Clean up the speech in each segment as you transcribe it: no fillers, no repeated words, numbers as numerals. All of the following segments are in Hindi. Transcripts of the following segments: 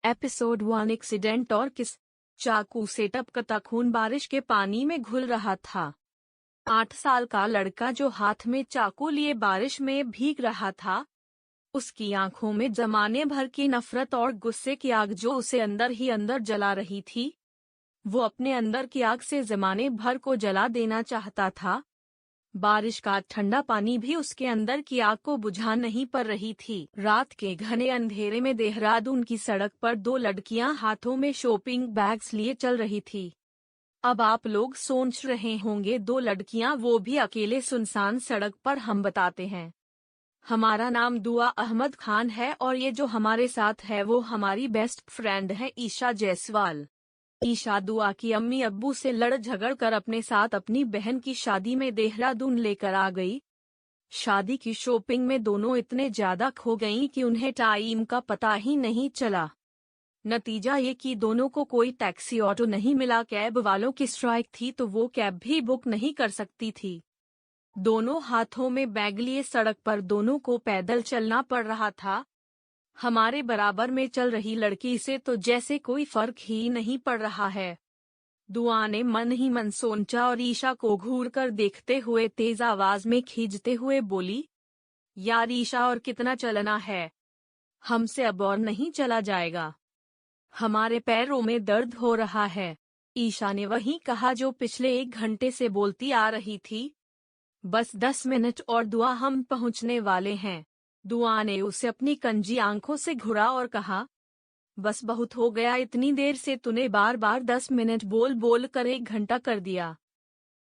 एपिसोड 1 एक्सीडेंट और किस। चाकू से टपकता खून बारिश के पानी में घुल रहा था। 8 साल का लड़का जो हाथ में चाकू लिए बारिश में भीग रहा था, उसकी आंखों में जमाने भर की नफरत और गुस्से की आग जो उसे अंदर ही अंदर जला रही थी। वो अपने अंदर की आग से जमाने भर को जला देना चाहता था। बारिश का ठंडा पानी भी उसके अंदर की आग को बुझा नहीं पा रही थी। रात के घने अंधेरे में देहरादून की सड़क पर 2 लड़कियां हाथों में शॉपिंग बैग्स लिए चल रही थी। अब आप लोग सोच रहे होंगे 2 लड़कियां, वो भी अकेले सुनसान सड़क पर। हम बताते हैं। हमारा नाम दुआ अहमद खान है और ये जो हमारे साथ है वो हमारी बेस्ट फ्रेंड है ईशा जायसवाल। ईशा दुआ की अम्मी अब्बू से लड़ झगड़ कर अपने साथ अपनी बहन की शादी में देहरादून लेकर आ गई। शादी की शॉपिंग में दोनों इतने ज्यादा खो गईं कि उन्हें टाइम का पता ही नहीं चला। नतीजा ये कि दोनों को कोई टैक्सी ऑटो नहीं मिला। कैब वालों की स्ट्राइक थी तो वो कैब भी बुक नहीं कर सकती थी। दोनों हाथों में बैग लिए सड़क पर दोनों को पैदल चलना पड़ रहा था। हमारे बराबर में चल रही लड़की से तो जैसे कोई फर्क ही नहीं पड़ रहा है। दुआ ने मन ही मन सोचा और ईशा को घूर कर देखते हुए तेज आवाज में खींचते हुए बोली, यार ईशा, और कितना चलना है? हमसे अब और नहीं चला जाएगा। हमारे पैरों में दर्द हो रहा है। ईशा ने वही कहा जो पिछले 1 घंटे से बोलती आ रही थी। बस 10 मिनट और दुआ, हम पहुंचने वाले हैं। दुआ ने उसे अपनी कंजी आंखों से घुरा और कहा, बस बहुत हो गया, इतनी देर से तूने बार बार 10 मिनट बोल बोल कर 1 घंटा कर दिया।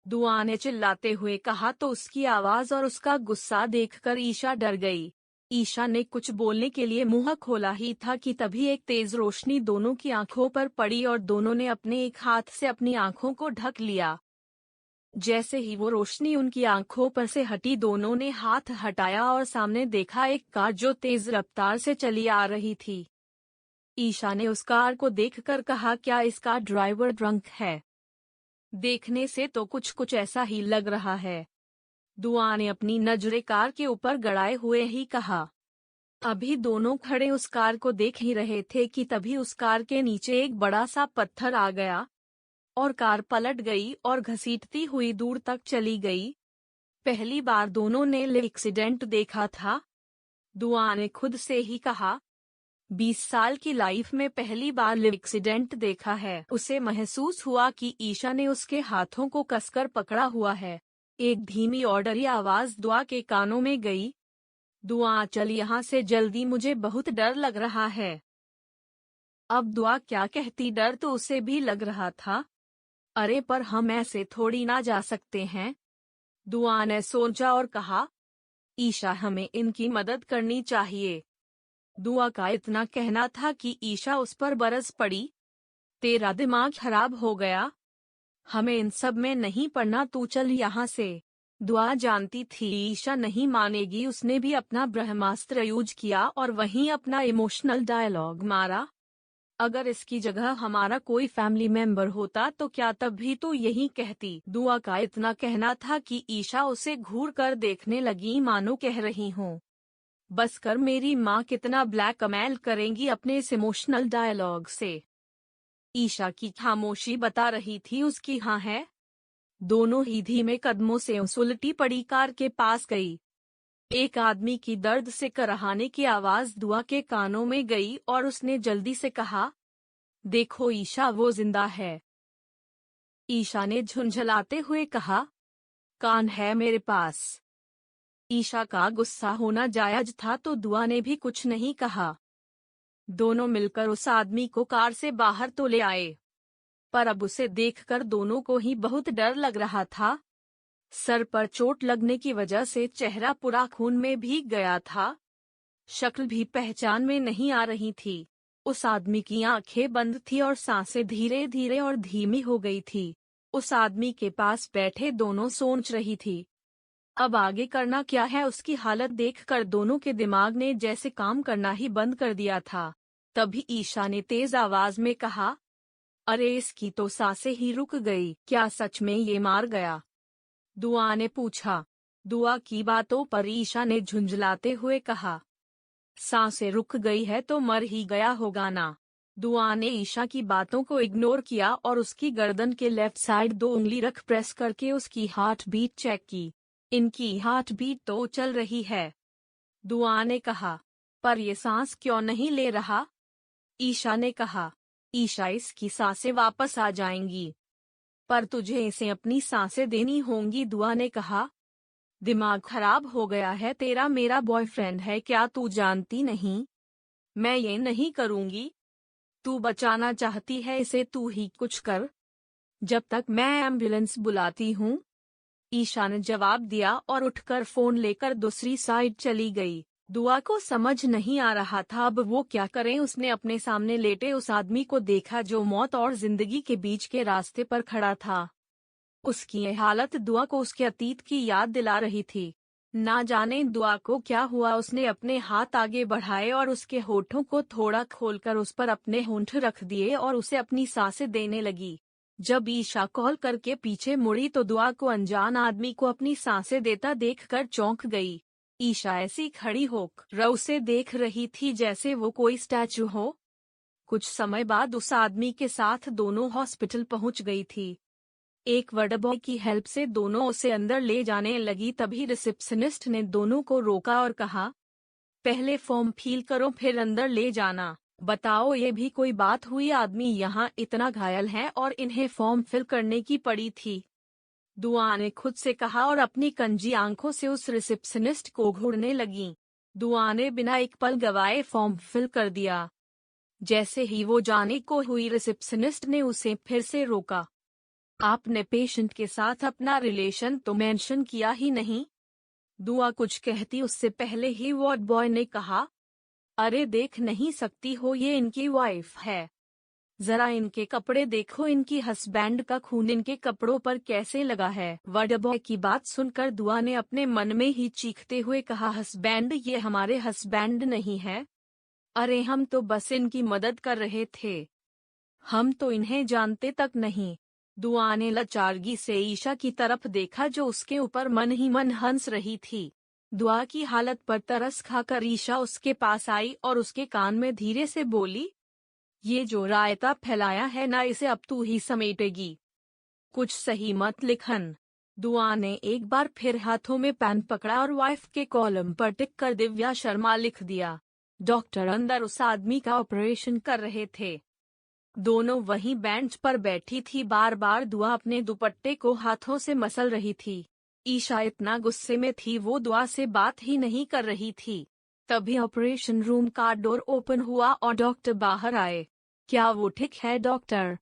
दुआ ने चिल्लाते हुए कहा तो उसकी आवाज और उसका गुस्सा देखकर ईशा डर गई। ईशा ने कुछ बोलने के लिए मुंह खोला ही था कि तभी एक तेज रोशनी दोनों की आंखों पर पड़ी और दोनों ने अपने एक हाथ से अपनी आंखों को ढक लिया। जैसे ही वो रोशनी उनकी आंखों पर से हटी, दोनों ने हाथ हटाया और सामने देखा एक कार जो तेज रफ्तार से चली आ रही थी। ईशा ने उस कार को देखकर कहा, क्या इसका ड्राइवर ड्रंक है? देखने से तो कुछ कुछ ऐसा ही लग रहा है। दुआ ने अपनी नजरें कार के ऊपर गड़ाए हुए ही कहा। अभी दोनों खड़े उस कार को देख ही रहे थे कि तभी उस कार के नीचे एक बड़ा सा पत्थर आ गया और कार पलट गई और घसीटती हुई दूर तक चली गई। पहली बार दोनों ने एक्सीडेंट देखा था। दुआ ने खुद से ही कहा, 20 साल की लाइफ में पहली बार एक्सीडेंट देखा है। उसे महसूस हुआ कि ईशा ने उसके हाथों को कसकर पकड़ा हुआ है। एक धीमी और डरी आवाज दुआ के कानों में गई, दुआ चल यहाँ से जल्दी, मुझे बहुत डर लग रहा है। अब दुआ क्या कहती, डर तो उसे भी लग रहा था। अरे पर हम ऐसे थोड़ी ना जा सकते हैं। दुआ ने सोचा और कहा, ईशा, हमें इनकी मदद करनी चाहिए। दुआ का इतना कहना था कि ईशा उस पर बरस पड़ी। तेरा दिमाग खराब हो गया? हमें इन सब में नहीं पड़ना, तू चल यहाँ से। दुआ जानती थी ईशा नहीं मानेगी। उसने भी अपना ब्रह्मास्त्र यूज किया और वहीं अपना इमोशनल डायलॉग मारा। अगर इसकी जगह हमारा कोई फैमिली मेंबर होता तो क्या तब भी तो यही कहती। दुआ का इतना कहना था कि ईशा उसे घूर कर देखने लगी मानो कह रही हो, बस कर, मेरी माँ कितना ब्लैकमेल करेंगी अपने इस इमोशनल डायलॉग से। ईशा की खामोशी बता रही थी उसकी हाँ है। दोनों ही धीमे कदमों से उस उल्टी पड़ी कार के पास गई। एक आदमी की दर्द से कराहने की आवाज दुआ के कानों में गई और उसने जल्दी से कहा, देखो ईशा, वो जिंदा है। ईशा ने झुंझलाते हुए कहा, कान है मेरे पास। ईशा का गुस्सा होना जायज था तो दुआ ने भी कुछ नहीं कहा। दोनों मिलकर उस आदमी को कार से बाहर तो ले आए, पर अब उसे देखकर दोनों को ही बहुत डर लग रहा था। सर पर चोट लगने की वजह से चेहरा पूरा खून में भीग गया था। शक्ल भी पहचान में नहीं आ रही थी। उस आदमी की आंखें बंद थी और सांसें धीरे धीरे और धीमी हो गई थी। उस आदमी के पास बैठे दोनों सोच रही थी, अब आगे करना क्या है। उसकी हालत देखकर दोनों के दिमाग ने जैसे काम करना ही बंद कर दिया था। तभी ईशा ने तेज आवाज में कहा, अरे इसकी तो सांसें ही रुक गई, क्या सच में ये मार गया? दुआ ने पूछा। दुआ की बातों पर ईशा ने झुंझलाते हुए कहा, सांसें रुक गई है तो मर ही गया होगा ना। दुआ ने ईशा की बातों को इग्नोर किया और उसकी गर्दन के लेफ्ट साइड 2 उंगली रख प्रेस करके उसकी हार्ट बीट चेक की। इनकी हार्ट बीट तो चल रही है, दुआ ने कहा, पर ये सांस क्यों नहीं ले रहा? ईशा ने कहा, ईशा इसकी सांसें वापस आ जाएंगी, पर तुझे इसे अपनी सांसें देनी होंगी, दुआ ने कहा। दिमाग खराब हो गया है तेरा, मेरा बॉयफ्रेंड है क्या तू जानती नहीं? मैं ये नहीं करूंगी। तू बचाना चाहती है इसे, तू ही कुछ कर, जब तक मैं एम्बुलेंस बुलाती हूँ। ईशा ने जवाब दिया और उठकर फोन लेकर दूसरी साइड चली गई। दुआ को समझ नहीं आ रहा था अब वो क्या करें। उसने अपने सामने लेटे उस आदमी को देखा जो मौत और जिंदगी के बीच के रास्ते पर खड़ा था। उसकी ये हालत दुआ को उसके अतीत की याद दिला रही थी। ना जाने दुआ को क्या हुआ, उसने अपने हाथ आगे बढ़ाए और उसके होठों को थोड़ा खोलकर उस पर अपने होंठ रख दिए और उसे अपनी सांसें देने लगी। जब ईशा कॉल करके पीछे मुड़ी तो दुआ को अनजान आदमी को अपनी सांसें देता देखकर चौंक गई। ईशा ऐसी खड़ी होकर उसे देख रही थी जैसे वो कोई स्टैचू हो। कुछ समय बाद उस आदमी के साथ दोनों हॉस्पिटल पहुंच गई थी। एक वार्ड बॉय की हेल्प से दोनों उसे अंदर ले जाने लगी। तभी रिसेप्शनिस्ट ने दोनों को रोका और कहा, पहले फॉर्म फिल करो फिर अंदर ले जाना। बताओ ये भी कोई बात हुई? आदमी यहाँ इतना घायल है और इन्हें फॉर्म फिल करने की पड़ी थी, दुआ ने खुद से कहा और अपनी कंजी आंखों से उस रिसेप्शनिस्ट को घूरने लगी। दुआ ने बिना एक पल गवाए फॉर्म फिल कर दिया। जैसे ही वो जाने को हुई रिसेप्शनिस्ट ने उसे फिर से रोका। आपने पेशेंट के साथ अपना रिलेशन तो मेंशन किया ही नहीं। दुआ कुछ कहती उससे पहले ही वार्ड बॉय ने कहा, अरे देख नहीं सकती हो, ये इनकी वाइफ है। जरा इनके कपड़े देखो, इनकी हस्बैंड का खून इनके कपड़ों पर कैसे लगा है। वार्ड बॉय की बात सुनकर दुआ ने अपने मन में ही चीखते हुए कहा, हस्बैंड? ये हमारे हस्बैंड नहीं है। अरे हम तो बस इनकी मदद कर रहे थे, हम तो इन्हें जानते तक नहीं। दुआ ने लाचारगी से ईशा की तरफ देखा जो उसके ऊपर मन ही मन हंस रही थी। दुआ की हालत पर तरस खाकर ईशा उसके पास आई और उसके कान में धीरे से बोली, ये जो रायता फैलाया है ना, इसे अब तू ही समेटेगी। कुछ सही मत लिखन। दुआ ने एक बार फिर हाथों में पेन पकड़ा और वाइफ के कॉलम पर टिक कर दिव्या शर्मा लिख दिया। डॉक्टर अंदर उस आदमी का ऑपरेशन कर रहे थे। दोनों वहीं बेंच पर बैठी थी। बार बार दुआ अपने दुपट्टे को हाथों से मसल रही थी। ईशा इतना गुस्से में थी वो दुआ से बात ही नहीं कर रही थी। तभी ऑपरेशन रूम का डोर ओपन हुआ और डॉक्टर बाहर आए। क्या वो ठीक है डॉक्टर?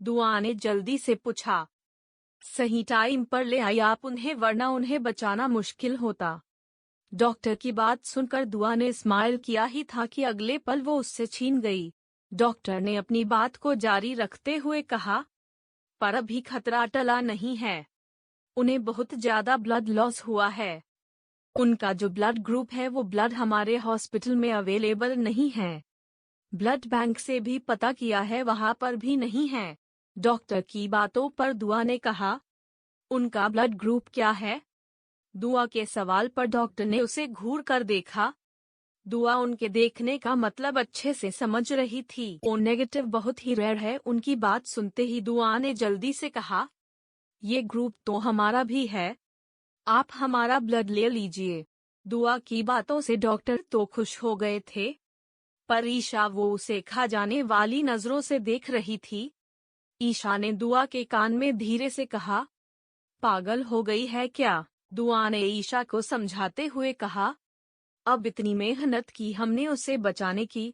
दुआ ने जल्दी से पूछा। सही टाइम पर ले आई आप उन्हें, वरना उन्हें बचाना मुश्किल होता। डॉक्टर की बात सुनकर दुआ ने स्माइल किया ही था कि अगले पल वो उससे छीन गई। डॉक्टर ने अपनी बात को जारी रखते हुए कहा, पर अभी खतरा टला नहीं है। उन्हें बहुत ज्यादा ब्लड लॉस हुआ है। उनका जो ब्लड ग्रुप है वो ब्लड हमारे हॉस्पिटल में अवेलेबल नहीं है। ब्लड बैंक से भी पता किया है, वहां पर भी नहीं है। डॉक्टर की बातों पर दुआ ने कहा, उनका ब्लड ग्रुप क्या है? दुआ के सवाल पर डॉक्टर ने उसे घूर कर देखा। दुआ उनके देखने का मतलब अच्छे से समझ रही थी। ओ नेगेटिव बहुत ही रेयर है। उनकी बात सुनते ही दुआ ने जल्दी से कहा, ये ग्रुप तो हमारा भी है, आप हमारा ब्लड ले लीजिए। दुआ की बातों से डॉक्टर तो खुश हो गए थे, पर ईशा वो उसे खा जाने वाली नजरों से देख रही थी। ईशा ने दुआ के कान में धीरे से कहा, पागल हो गई है क्या? दुआ ने ईशा को समझाते हुए कहा, अब इतनी मेहनत की हमने उसे बचाने की,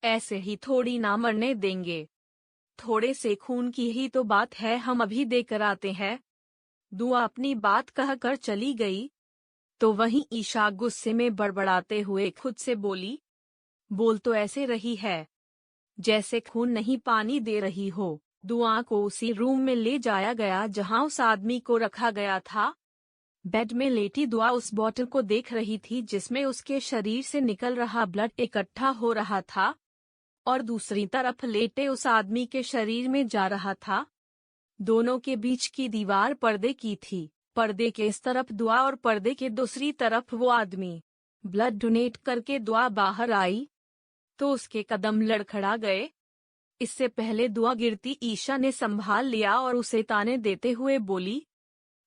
ऐसे ही थोड़ी ना मरने देंगे। थोड़े से खून की ही तो बात है, हम अभी देकर आते हैं। दुआ अपनी बात कहकर चली गई। तो वहीं ईशा गुस्से में बड़बड़ाते हुए खुद से बोली, बोल तो ऐसे रही है जैसे खून नहीं पानी दे रही हो। दुआ को उसी रूम में ले जाया गया जहां उस आदमी को रखा गया था। बेड में लेटी दुआ उस बोतल को देख रही थी जिसमें उसके शरीर से निकल रहा ब्लड इकट्ठा हो रहा था और दूसरी तरफ लेटे उस आदमी के शरीर में जा रहा था। दोनों के बीच की दीवार पर्दे की थी। पर्दे के इस तरफ दुआ और पर्दे के दूसरी तरफ वो आदमी। ब्लड डोनेट करके दुआ बाहर आई। तो उसके कदम लड़खड़ा गए। इससे पहले दुआ गिरती ईशा ने संभाल लिया और उसे ताने देते हुए बोली,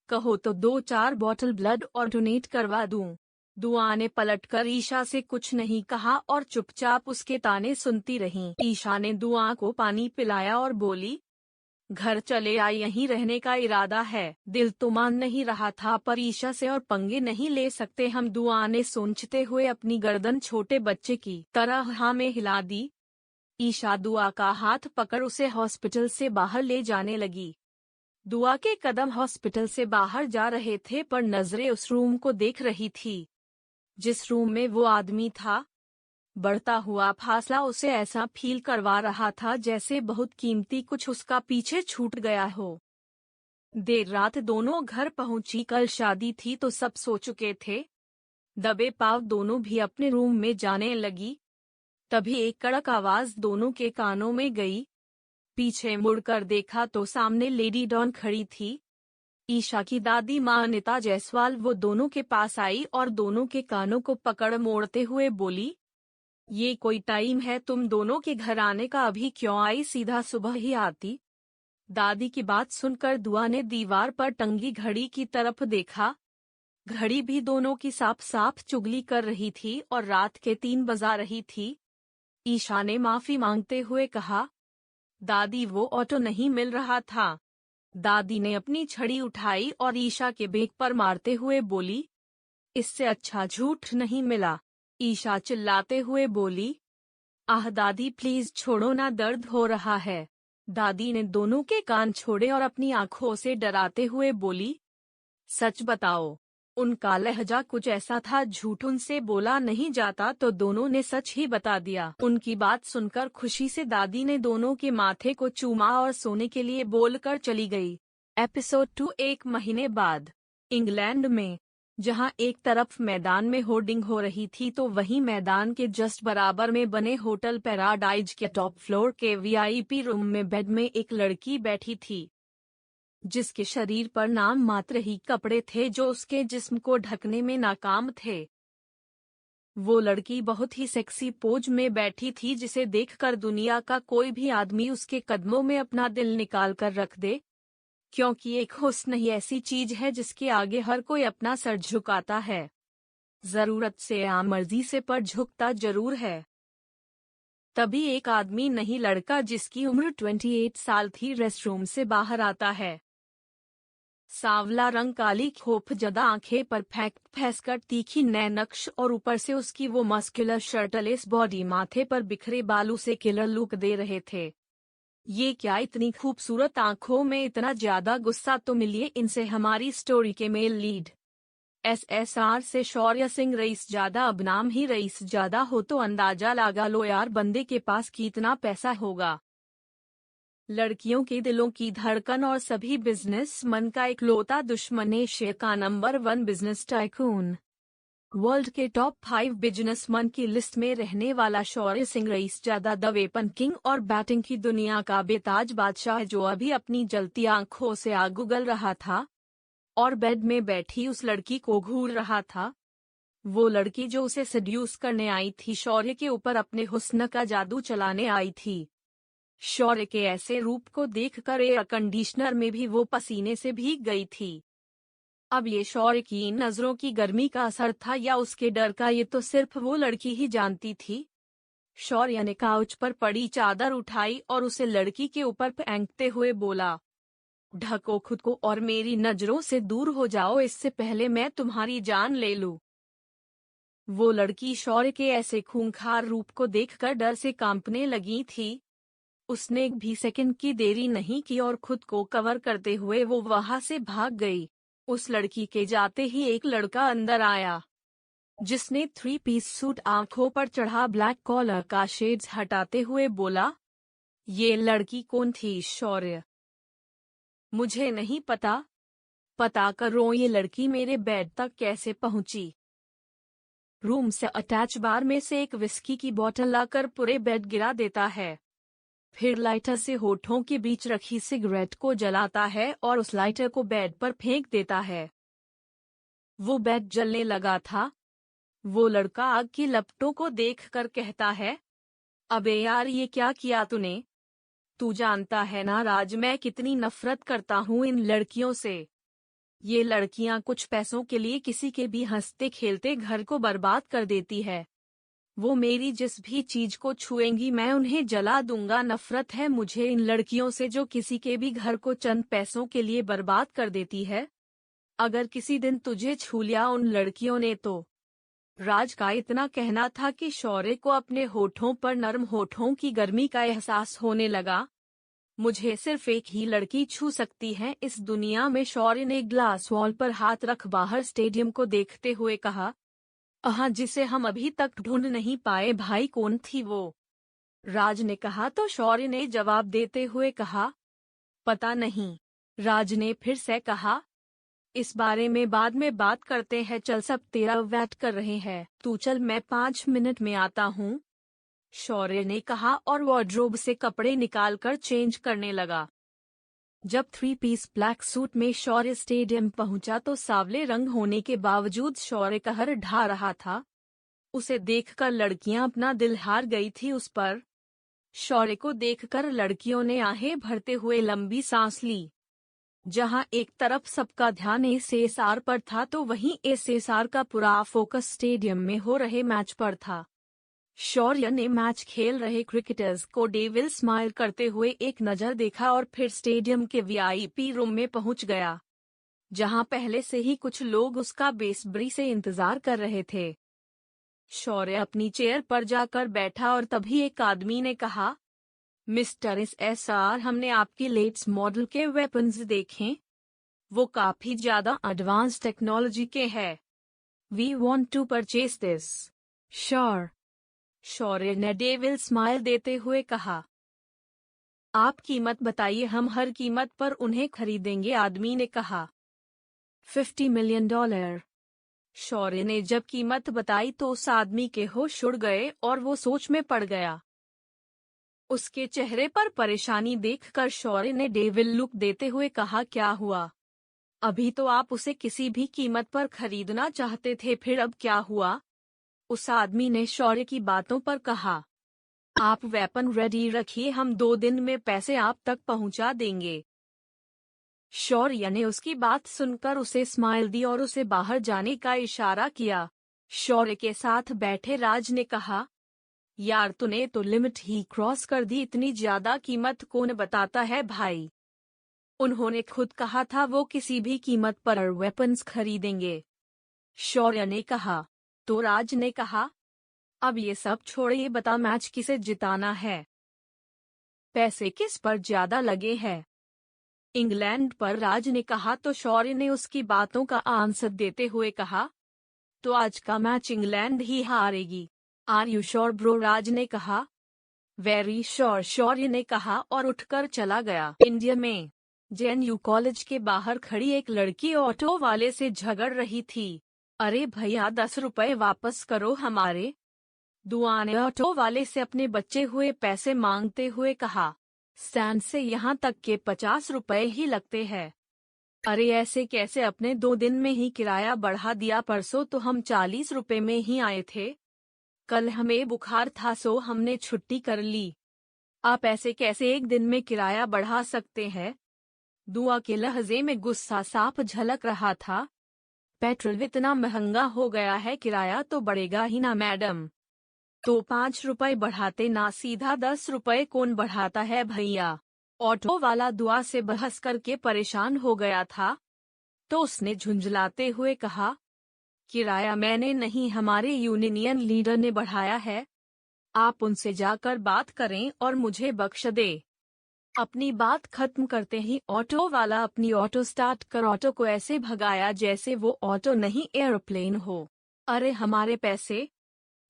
कहो तो 2-4 बॉटल ब्लड और डोनेट करवा दूं। दुआ ने पलटकर ईशा से कुछ नहीं कहा और चुपचाप उसके ताने सुनती रही। ईशा ने दुआ को पानी पिलाया और बोली, घर चले आ, यहीं रहने का इरादा है। दिल तो मान नहीं रहा था पर ईशा से और पंगे नहीं ले सकते हम। दुआ ने सोचते हुए अपनी गर्दन छोटे बच्चे की तरह हाँ में हिला दी। ईशा दुआ का हाथ पकड़ उसे हॉस्पिटल से बाहर ले जाने लगी। दुआ के कदम हॉस्पिटल से बाहर जा रहे थे पर नजरें उस रूम को देख रही थी जिस रूम में वो आदमी था। बढ़ता हुआ फासला उसे ऐसा फील करवा रहा था जैसे बहुत कीमती कुछ उसका पीछे छूट गया हो। देर रात दोनों घर पहुंची। कल शादी थी तो सब सो चुके थे। दबे पांव दोनों भी अपने रूम में जाने लगी। तभी एक कड़क आवाज दोनों के कानों में गई। पीछे मुड़कर देखा तो सामने लेडी डॉन खड़ी थी। ईशा की दादी माँ अनिता जायसवाल वो दोनों के पास आई और दोनों के कानों को पकड़ मोड़ते हुए बोली, ये कोई टाइम है तुम दोनों के घर आने का? अभी क्यों आई, सीधा सुबह ही आती। दादी की बात सुनकर दुआ ने दीवार पर टंगी घड़ी की तरफ देखा। घड़ी भी दोनों की साफ साफ चुगली कर रही थी और रात के 3 बजा रही थी। ईशा ने माफी मांगते हुए कहा, दादी वो ऑटो नहीं मिल रहा था। दादी ने अपनी छड़ी उठाई और ईशा के बेक पर मारते हुए बोली, इससे अच्छा झूठ नहीं मिला। ईशा चिल्लाते हुए बोली, आह दादी प्लीज छोड़ो ना, दर्द हो रहा है। दादी ने दोनों के कान छोड़े और अपनी आंखों से डराते हुए बोली, सच बताओ। उनका लहजा कुछ ऐसा था झूठ उनसे बोला नहीं जाता तो दोनों ने सच ही बता दिया। उनकी बात सुनकर खुशी से दादी ने दोनों के माथे को चूमा और सोने के लिए बोलकर चली गई। एपिसोड 2 1 महीने बाद। इंग्लैंड में जहां एक तरफ मैदान में होर्डिंग हो रही थी तो वहीं मैदान के जस्ट बराबर में बने होटल पैराडाइज के टॉप फ्लोर के वीआईपी रूम में बेड में एक लड़की बैठी थी जिसके शरीर पर नाम मात्र ही कपड़े थे जो उसके जिस्म को ढकने में नाकाम थे। वो लड़की बहुत ही सेक्सी पोज में बैठी थी जिसे देखकर दुनिया का कोई भी आदमी उसके कदमों में अपना दिल निकाल कर रख दे, क्योंकि एक हुस्न ही ऐसी चीज है जिसके आगे हर कोई अपना सर झुकाता है। जरूरत से या मर्जी से पर झुकता जरूर है। तभी एक आदमी नहीं लड़का जिसकी उम्र 28 साल थी रेस्टरूम से बाहर आता है। सांवला रंग, काली खोपजदा आंखें, परफेक्ट फेस कट, तीखी नैनक्श और ऊपर से उसकी वो मस्कुलर शर्टलेस बॉडी, माथे पर बिखरे बालों से किलर लुक दे रहे थे। ये क्या, इतनी खूबसूरत आंखों में इतना ज्यादा गुस्सा? तो मिलिए इनसे हमारी स्टोरी के मेल लीड। SSR से शौर्य सिंह रईसजादा। अब नाम ही रईसजादा हो तो अंदाजा लगा लो यार बंदे के पास कितना पैसा होगा। लड़कियों के दिलों की धड़कन और सभी बिजनेसमैन का इकलौता दुश्मन, एशिया का नंबर 1 बिजनेस टाइकून, वर्ल्ड के टॉप 5 बिजनेसमैन की लिस्ट में रहने वाला शौर्य सिंह रईसजादा द वेपन किंग और बैटिंग की दुनिया का बेताज बादशाह जो अभी अपनी जलती आंखों से आग उगल रहा था और बेड में बैठी उस लड़की को घूर रहा था। वो लड़की जो उसे सेड्यूस करने आई थी, शौर्य के ऊपर अपने हुस्न का जादू चलाने आई थी। शौर्य के ऐसे रूप को देखकर एयर कंडीशनर में भी वो पसीने से भीग गई थी। अब ये शौर्य की नजरों की गर्मी का असर था या उसके डर का, ये तो सिर्फ वो लड़की ही जानती थी। शौर्य ने काउच पर पड़ी चादर उठाई और उसे लड़की के ऊपर फेंकते हुए बोला, ढको खुद को और मेरी नजरों से दूर हो जाओ, इससे पहले मैं तुम्हारी जान ले लूं। वो लड़की शौर्य के ऐसे खूंखार रूप को देखकर डर से कांपने लगी थी। उसने एक भी सेकंड की देरी नहीं की और खुद को कवर करते हुए वो वहां से भाग गई। उस लड़की के जाते ही एक लड़का अंदर आया जिसने 3 पीस सूट, आंखों पर चढ़ा ब्लैक कॉलर का शेड्स हटाते हुए बोला, ये लड़की कौन थी शौर्य? मुझे नहीं पता। पता करो ये लड़की मेरे बेड तक कैसे पहुंची। रूम से अटैच बार में से एक विस्की की बोतल लाकर पूरे बेड गिरा देता है, फिर लाइटर से होठों के बीच रखी सिगरेट को जलाता है और उस लाइटर को बेड पर फेंक देता है। वो बेड जलने लगा था। वो लड़का आग की लपटों को देखकर कहता है, अबे यार, ये क्या किया तूने? तू जानता है ना राज, मैं कितनी नफरत करता हूँ इन लड़कियों से। ये लड़कियां कुछ पैसों के लिए किसी के भी हंसते खेलते घर को बर्बाद कर देती है। वो मेरी जिस भी चीज को छुएंगी मैं उन्हें जला दूंगा। नफरत है मुझे इन लड़कियों से जो किसी के भी घर को चंद पैसों के लिए बर्बाद कर देती है। अगर किसी दिन तुझे छू लिया उन लड़कियों ने तो। राज का इतना कहना था कि शौर्य को अपने होठों पर नरम होठों की गर्मी का एहसास होने लगा। मुझे सिर्फ एक ही लड़की छू सकती है इस दुनिया में, शौर्य ने ग्लास वॉल पर हाथ रख बाहर स्टेडियम को देखते हुए कहा। जिसे हम अभी तक ढूंढ नहीं पाए भाई, कौन थी वो? राज ने कहा तो शौर्य ने जवाब देते हुए कहा, पता नहीं। राज ने फिर से कहा, इस बारे में बाद में बात करते हैं, चल सब तेरा वेट कर रहे हैं, तू चल मैं 5 मिनट में आता हूँ। शौर्य ने कहा और वार्डरोब से कपड़े निकालकर चेंज करने लगा। जब 3 पीस ब्लैक सूट में शौर्य स्टेडियम पहुंचा तो सावले रंग होने के बावजूद शौर्य कहर ढा रहा था। उसे देखकर लड़कियां अपना दिल हार गई थी उस पर। शौर्य को देखकर लड़कियों ने आहें भरते हुए लंबी सांस ली। जहां एक तरफ सबका ध्यान एसएसआर पर था तो वहीं एसएसआर का पूरा फोकस स्टेडियम में हो रहे मैच पर था। शौर्य ने मैच खेल रहे क्रिकेटर्स को डेविल स्माइल करते हुए एक नज़र देखा और फिर स्टेडियम के वीआईपी रूम में पहुंच गया, जहां पहले से ही कुछ लोग उसका बेसब्री से इंतजार कर रहे थे। शौर्य अपनी चेयर पर जाकर बैठा और तभी एक आदमी ने कहा, मिस्टर एसएसआर, हमने आपकी लेटेस्ट मॉडल के वेपन्स देखें। वो काफी ज्यादा एडवांस टेक्नोलॉजी के हैं। We want to purchase this. Sure, Shaurya ने डेविल स्माइल देते हुए कहा। आप कीमत बताइए, हम हर कीमत पर उन्हें खरीदेंगे, आदमी ने कहा। $50 मिलियन। शौर्य ने जब कीमत बताई तो उस आदमी के होश उड़ गए और वो सोच में पड़ गया। उसके चेहरे पर परेशानी देखकर शौर्य ने डेविल लुक देते हुए कहा, क्या हुआ? अभी तो आप उसे किसी भी कीमत पर खरीदना चाहते थे, फिर अब क्या हुआ? उस आदमी ने शौर्य की बातों पर कहा, आप वेपन रेडी रखिए, हम 2 दिन में पैसे आप तक पहुंचा देंगे। शौर्य ने उसकी बात सुनकर उसे स्माइल दी और उसे बाहर जाने का इशारा किया। शौर्य के साथ बैठे राज ने कहा, यार तूने तो लिमिट ही क्रॉस कर दी, इतनी ज्यादा कीमत कौन बताता है भाई? उन्होंने खुद कहा था वो किसी भी कीमत पर वेपन्स खरीदेंगे। शौर्य ने कहा। तो राज ने कहा, अब ये सब छोड़े, ये बता मैच किसे जिताना है? पैसे किस पर ज्यादा लगे हैं? इंग्लैंड पर, राज ने कहा तो शौर्य ने उसकी बातों का आंसर देते हुए कहा, तो आज का मैच इंग्लैंड ही हारेगी। Are you sure bro? Raj ने कहा। वेरी श्योर, शौर्य ने कहा और उठकर चला गया। इंडिया में जेएनयू कॉलेज के बाहर खड़ी एक लड़की ऑटो वाले से झगड़ रही थी। अरे भैया, 10 रुपए वापस करो हमारे। दुआ ने ऑटो वाले से अपने बचे हुए पैसे मांगते हुए कहा, स्टैंड से यहाँ तक के 50 रुपए ही लगते हैं। अरे ऐसे कैसे, अपने 2 दिन में ही किराया बढ़ा दिया, परसों तो हम 40 रुपए में ही आए थे। कल हमें बुखार था सो हमने छुट्टी कर ली। आप ऐसे कैसे 1 दिन में किराया बढ़ा सकते हैं? दुआ के लहजे में गुस्सा साफ झलक रहा था। पेट्रोल इतना महंगा हो गया है, किराया तो बढ़ेगा ही ना मैडम। तो 5 रुपए बढ़ाते ना, सीधा 10 रुपए कौन बढ़ाता है भैया? ऑटो वाला दुआ से बहस करके परेशान हो गया था। तो उसने झुंझलाते हुए कहा, किराया मैंने नहीं, हमारे यूनियन लीडर ने बढ़ाया है। आप उनसे जाकर बात करें और मुझे बख्श दे। अपनी बात खत्म करते ही ऑटो वाला अपनी ऑटो स्टार्ट कर ऑटो को ऐसे भगाया जैसे वो ऑटो नहीं एयरप्लेन हो। अरे हमारे पैसे?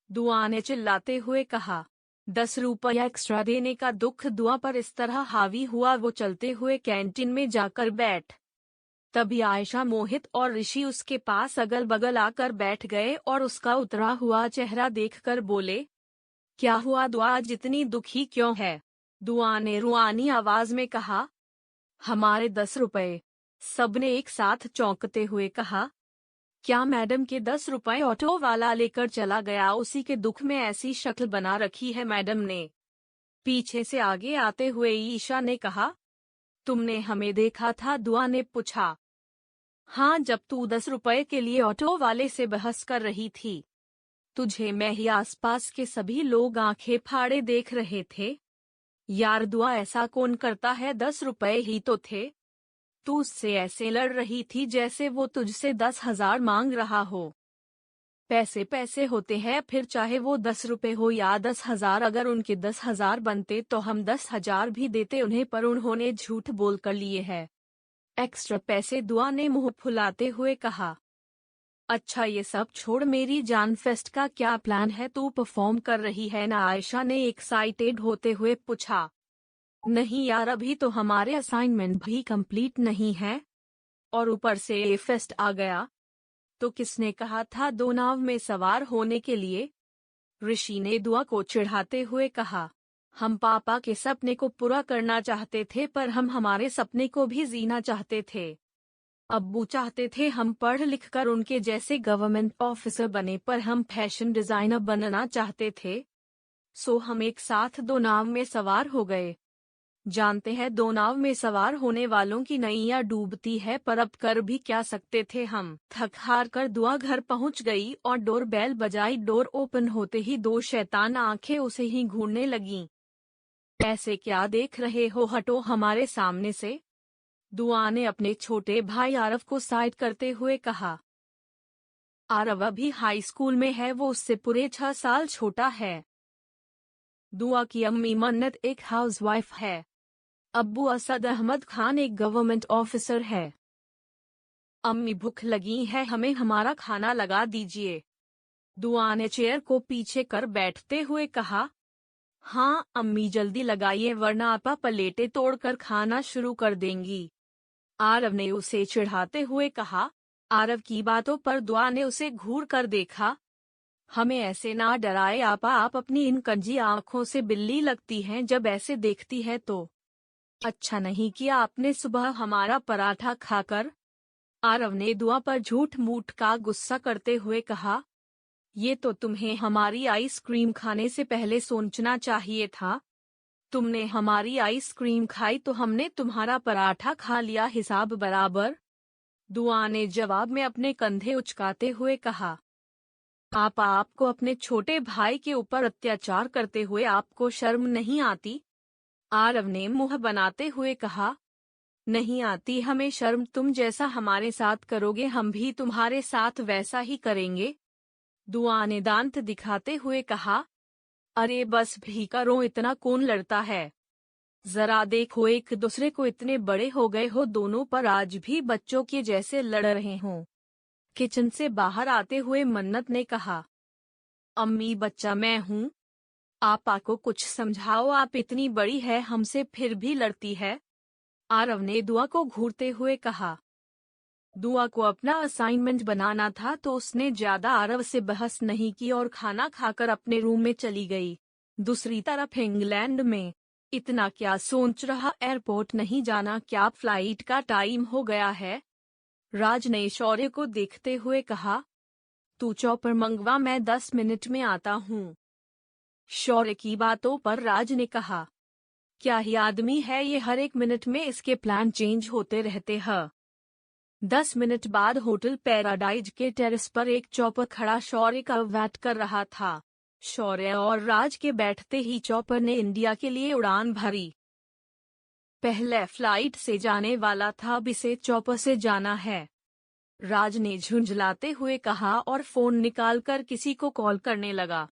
दुआ ने चिल्लाते हुए कहा। 10 रुपया एक्स्ट्रा देने का दुख दुआ पर इस तरह हावी हुआ वो चलते हुए कैंटीन में जाकर बैठ। तभी आयशा, मोहित और ऋषि उसके पास अगल बगल आकर बैठ गए और उसका उतरा हुआ चेहरा देखकर बोले, क्या हुआ दुआ, आज इतनी दुखी क्यों है? दुआ ने रुआनी आवाज में कहा, हमारे 10 रुपए। सबने एक साथ चौंकते हुए कहा, क्या मैडम के 10 रुपए ऑटो वाला लेकर चला गया? उसी के दुख में ऐसी शक्ल बना रखी है मैडम ने। पीछे से आगे आते हुए ईशा ने कहा। तुमने हमें देखा था? दुआ ने पूछा। हाँ, जब तू 10 रुपए के लिए ऑटो वाले से बहस कर रही थी। तुझे मैं ही आसपास के सभी लोग आंखें फाड़े देख रहे थे। यार दुआ, ऐसा कौन करता है? 10 रुपए ही तो थे। तू उससे ऐसे लड़ रही थी जैसे वो तुझसे 10,000 मांग रहा हो। पैसे पैसे होते हैं, फिर चाहे वो 10 रुपए हो या 10,000। अगर उनके 10,000 बनते तो हम 10,000 भी देते उन्हें, पर उन्होंने झूठ बोल कर लिए हैं एक्स्ट्रा पैसे। दुआ ने मुंह फुलाते हुए कहा। अच्छा ये सब छोड़, मेरी जान, फेस्ट का क्या प्लान है? तू परफॉर्म कर रही है ना? आयशा ने एक्साइटेड होते हुए पूछा। नहीं यार, अभी तो हमारे असाइनमेंट भी कंप्लीट नहीं है, और ऊपर से ये फेस्ट आ गया। तो किसने कहा था 2 नाव में सवार होने के लिए? ऋषि ने दुआ को चिढ़ाते हुए कहा। हम पापा के सपने को पूरा करना चाहते थे, पर हम हमारे सपने को भी जीना चाहते थे। अब्बू चाहते थे हम पढ़ लिख कर उनके जैसे गवर्नमेंट ऑफिसर बने, पर हम फैशन डिजाइनर बनना चाहते थे। सो हम एक साथ 2 नाव में सवार हो गए। जानते हैं 2 नाव में सवार होने वालों की नैया डूबती है, पर अब कर भी क्या सकते थे हम। थक हार कर दुआ घर पहुंच गई और डोर बेल बजाई। डोर ओपन होते ही 2 शैतान आंखें उसे ही घूरने लगीं। ऐसे क्या देख रहे हो? हटो हमारे सामने से। दुआ ने अपने छोटे भाई आरव को साइड करते हुए कहा। आरव अभी हाई स्कूल में है, वो उससे पूरे 6 साल छोटा है। दुआ की अम्मी मन्नत एक हाउसवाइफ है। अब्बू असद अहमद खान एक गवर्नमेंट ऑफिसर है। अम्मी भूख लगी है, हमें हमारा खाना लगा दीजिए। दुआ ने चेयर को पीछे कर बैठते हुए कहा। हाँ अम्मी, जल्दी लगाइए वरना आपा प्लेटें तोड़कर खाना शुरू कर देंगी। आरव ने उसे चिढ़ाते हुए कहा। आरव की बातों पर दुआ ने उसे घूर कर देखा। हमें ऐसे ना डराए आपा, आप अपनी इन कंजी आंखों से बिल्ली लगती हैं जब ऐसे देखती है तो। अच्छा नहीं किया आपने सुबह हमारा पराठा खाकर। आरव ने दुआ पर झूठ मूठ का गुस्सा करते हुए कहा। ये तो तुम्हें हमारी आइसक्रीम खाने से पहले सोचना चाहिए था। तुमने हमारी आइसक्रीम खाई तो हमने तुम्हारा पराठा खा लिया, हिसाब बराबर। दुआ ने जवाब में अपने कंधे उचकाते हुए कहा। आपको अपने छोटे भाई के ऊपर अत्याचार करते हुए आपको शर्म नहीं आती? आरव ने मुंह बनाते हुए कहा। नहीं आती हमें शर्म, तुम जैसा हमारे साथ करोगे हम भी तुम्हारे साथ वैसा ही करेंगे। दुआ ने दांत दिखाते हुए कहा। अरे बस भी करो, इतना कौन लड़ता है? जरा देखो, एक दूसरे को इतने बड़े हो गए हो दोनों, पर आज भी बच्चों के जैसे लड़ रहे हो। किचन से बाहर आते हुए मन्नत ने कहा। अम्मी बच्चा मैं हूँ, आपा को कुछ समझाओ, आप इतनी बड़ी है हमसे फिर भी लड़ती है। आरव ने दुआ को घूरते हुए कहा। दुआ को अपना असाइनमेंट बनाना था तो उसने ज्यादा आरव से बहस नहीं की और खाना खाकर अपने रूम में चली गई। दूसरी तरफ इंग्लैंड में इतना क्या सोच रहा, एयरपोर्ट नहीं जाना क्या? फ्लाइट का टाइम हो गया है। राज ने शौर्य को देखते हुए कहा। तू चॉपर मंगवा, मैं 10 मिनट में आता हूँ। शौर्य की बातों पर राज ने कहा। क्या ही आदमी है ये, हर एक मिनट में इसके प्लान चेंज होते रहते हैं। 10 मिनट बाद होटल पैराडाइज के टेरेस पर एक चॉपर खड़ा शौर्य का वेट कर रहा था। शौर्य और राज के बैठते ही चॉपर ने इंडिया के लिए उड़ान भरी। पहले फ्लाइट से जाने वाला था, अब इसे चॉपर से जाना है। राज ने झुंझलाते हुए कहा और फोन निकालकर किसी को कॉल करने लगा।